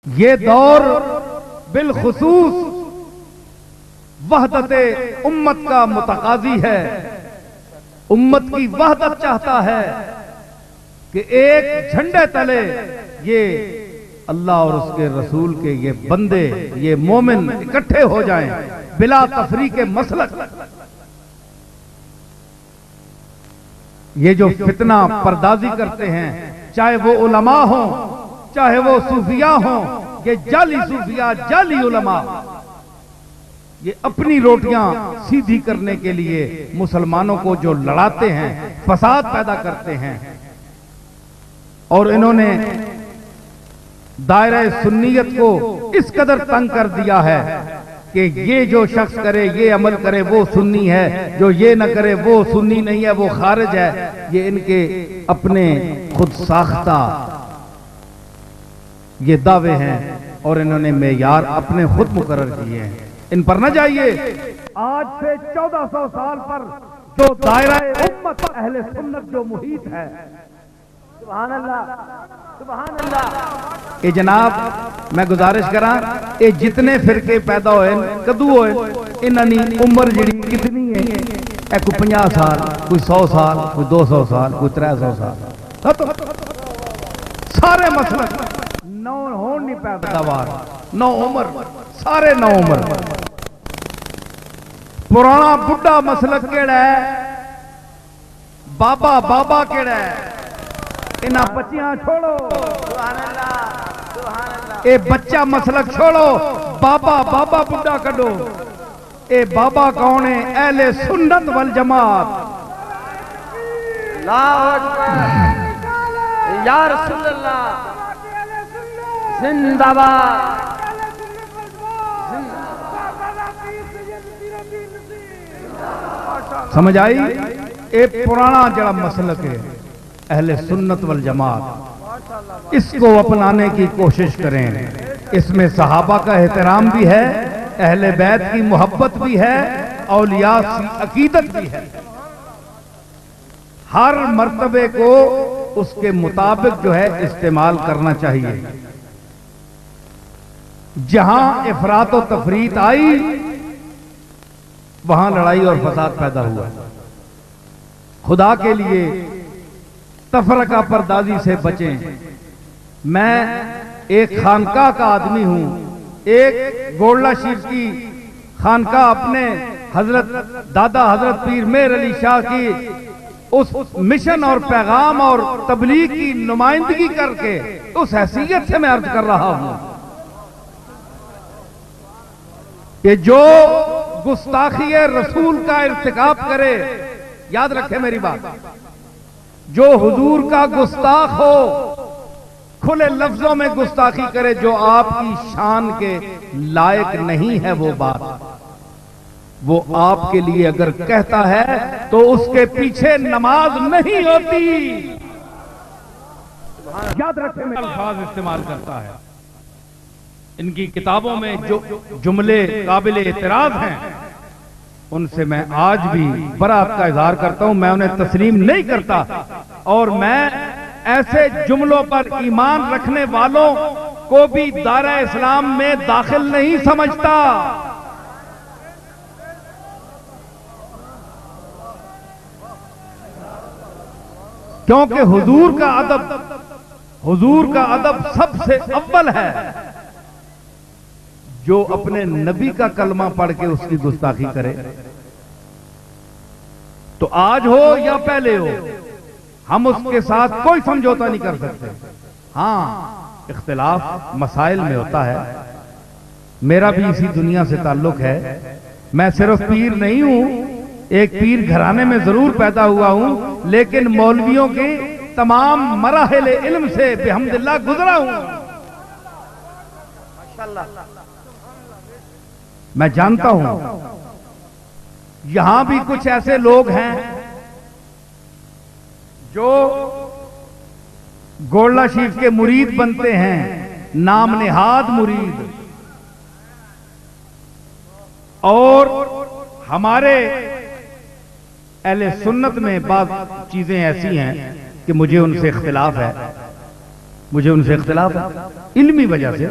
ये दौर बिलखुसूस वहदते उम्मत का मुतकाजी है। उम्मत की वहदत चाहता है कि एक झंडे तले ये अल्लाह और उसके रसूल के ये बंदे, ये मोमिन इकट्ठे हो जाएं बिला तफरीक मसलक। ये जो फितना परदाजी करते हैं, चाहे वो उलमा हो चाहे वो सूफिया हो, ये जाली सूफिया जाली उलमा, ये अपनी रोटियां सीधी करने के लिए मुसलमानों को जो लड़ाते हैं, फसाद पैदा करते हैं। और इन्होंने दायरा सुन्नियत को इस कदर तंग कर दिया है कि ये जो शख्स करे, ये अमल करे वो सुन्नी है, जो ये न करे वो सुन्नी नहीं है, वो खारिज है। ये इनके अपने खुद साख्ता ये दावे हैं और इन्होंने मेयार अपने खुद मुकर्रर किए हैं। इन पर न जाइए। आज से 1400 साल पर जो दायरा उम्मत अहले सुन्नत जो मुहीत है, सुभान अल्लाह सुभान अल्लाह। ये जनाब मैं गुजारिश करा, ये जितने फिरके पैदा होए कदू होए, इन्हां दी उम्र जिहड़ी कितनी है? कोई 50 साल, कोई 100 साल, कोई 200 साल, कोई 300 साल। तो सारे मसलक नौ होन नहीं पैदावार, नौ उम्र, सारे नौ उम्र। पुराना बुढ़ा मसलक केड़ा है? बाबा बाबा केड़ा है? इन्हां बच्चियां छोड़ो, सुभान अल्लाह सुभान अल्लाह। ए बच्चा मसलक छोड़ो, बाबा बाबा बुढ़ा कढो। ए बाबा कौन है? अहले सुन्नत वल जमात। अल्लाहु अकबर या रसूल अल्लाह जिंदाबाद। समझ आई? ए पुराना जड़ा मसलक है अहले सुन्नत वल जमात, इसको अपनाने की कोशिश करें। इसमें सहाबा का एहतराम भी है, अहले बैत की मोहब्बत भी है, औलिया की अकीदत भी है। हर मर्तबे को उसके मुताबिक जो है इस्तेमाल करना चाहिए। जहां इफरात और तफरीत आई वहां लड़ाई और फसाद पैदा हुआ। खुदा के लिए तफरका परदाजी से बचें। मैं एक खानका का आदमी हूं, एक गोल्ला शरीफ की खानका अपने हजरत दादा हजरत पीर मेहर अली शाह की उस मिशन और पैगाम और तबलीग की नुमाइंदगी करके उस हैसियत से मैं अर्ज कर रहा हूं कि जो गुस्ताखी रसूल का इर्तिकाब करे, याद रखे मेरी बात, जो हुजूर का गुस्ताख हो, खुले लफ्जों में गुस्ताखी करे, जो आपकी शान के लायक नहीं है, वो बात वो आपके लिए अगर कहता है तो उसके पीछे नमाज नहीं होती। याद रखे मेरे अल्फाज इस्तेमाल करता है। इनकी किताबों में जो जुमले काबिल एतराज हैं उनसे मैं आज भी बरात का इजहार करता हूं। मैं उन्हें तस्लीम नहीं करता और मैं ऐसे जुमलों पर ईमान रखने वालों को भी दायरा इस्लाम में दाखिल नहीं समझता। क्योंकि हुजूर का अदब सबसे अव्वल है। जो अपने नबी का कलमा पढ़ के उसकी गुस्ताखी करे, तो आज हो या पहले हो, हम उसके साथ कोई समझौता नहीं कर सकते। हां, इख्तिलाफ मसाइल में होता है। मेरा भी इसी दुनिया से ताल्लुक है। मैं सिर्फ पीर नहीं हूं, एक पीर घराने में जरूर पैदा हुआ हूं, लेकिन मौलवियों के तमाम मराहिल इल्म से बिहम्दिल्लाह गुजरा हूं। माशाअल्लाह मैं जानता हूं यहां भी कुछ ऐसे लोग हैं जो गोल्ला शरीफ के मुरीद बनते हैं, नाम नेहाद मुरीद, और हमारे अहले सुन्नत में बात चीजें ऐसी हैं कि मुझे उनसे इख्तिलाफ है। मुझे उनसे इख्तिलाफ है इल्मी वजह से।